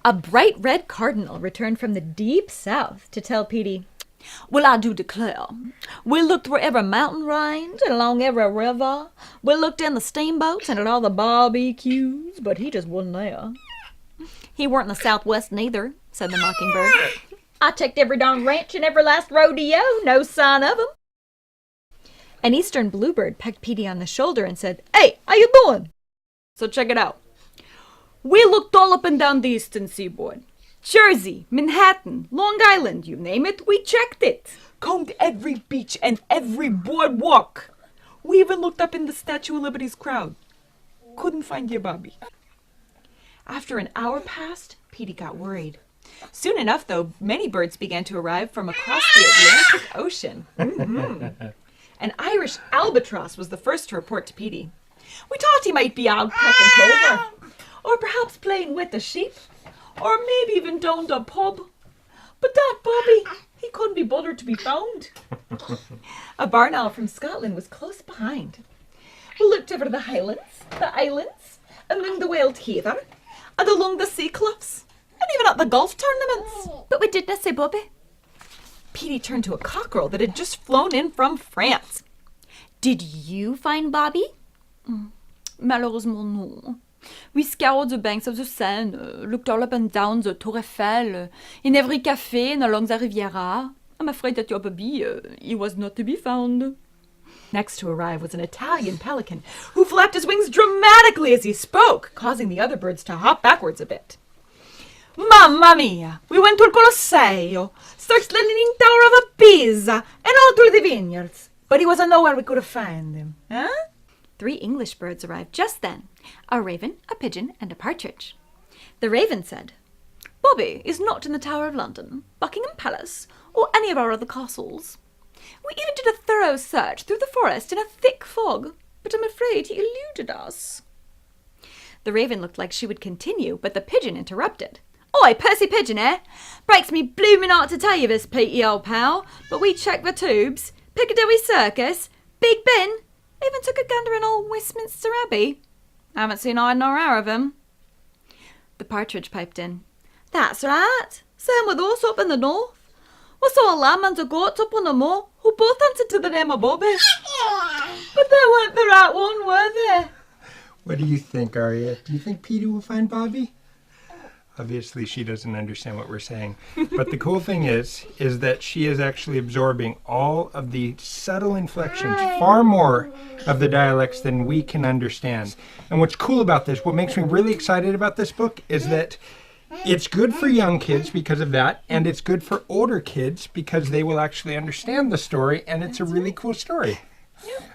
A bright red cardinal returned from the deep south to tell Petey, "Well, I do declare, we looked through every mountain range and along every river. We looked in the steamboats and at all the barbecues, but he just wasn't there." "He weren't in the Southwest neither," said the mockingbird. "I checked every darn ranch and every last rodeo, no sign of him." An eastern bluebird pecked Petey on the shoulder and said, "Hey, how you doing? So check it out. We looked all up and down the eastern seaboard. Jersey, Manhattan, Long Island, you name it, we checked it. Combed every beach and every boardwalk. We even looked up in the Statue of Liberty's crowd. Couldn't find your Bobby." After an hour passed, Petey got worried. Soon enough, though, many birds began to arrive from across the Atlantic Ocean. An Irish albatross was the first to report to Petey. "We thought he might be out pecking clover, or perhaps playing with the sheep, or maybe even down the pub. But that Bobby, he couldn't be bothered to be found." A barn owl from Scotland was close behind. "We looked over the highlands, the islands, among the wild heather, and along the sea cliffs, and even at the golf tournaments. But we didn't see Bobby." Petey turned to a cockerel that had just flown in from France. "Did you find Bobby?" "Malheureusement, no. We scoured the banks of the Seine, looked all up and down the Tour Eiffel, in every café and along the Riviera. I'm afraid that your Bobby, he was not to be found." Next to arrive was an Italian pelican, who flapped his wings dramatically as he spoke, causing the other birds to hop backwards a bit. "Mamma mia! We went to the Colosseo, searched the Leaning Tower of Pisa, and all through the vineyards. But he wasn't nowhere we could have found him. Huh?" 3 English birds arrived just then, a raven, a pigeon, and a partridge. The raven said, "Bobby is not in the Tower of London, Buckingham Palace, or any of our other castles. We even did a thorough search through the forest in a thick fog, but I'm afraid he eluded us." The raven looked like she would continue, but the pigeon interrupted. "Oi, Percy Pigeon, eh? Breaks me bloomin' heart to tell you this, Petey, old pal, but we checked the tubes, Piccadilly Circus, Big Ben, even took a gander in old Westminster Abbey. Haven't seen eye nor hair of him." The partridge piped in. "That's right. Same with us up in the north. We saw a lamb and a goat up on the moor who both answered to the name of Bobby. But they weren't the right one, were they?" What do you think, Arya? Do you think Petey will find Bobby? Obviously, she doesn't understand what we're saying. But the cool thing is that she is actually absorbing all of the subtle inflections, far more of the dialects than we can understand. And what's cool about this, what makes me really excited about this book, is that it's good for young kids because of that, and it's good for older kids because they will actually understand the story, and it's a really cool story. Yeah.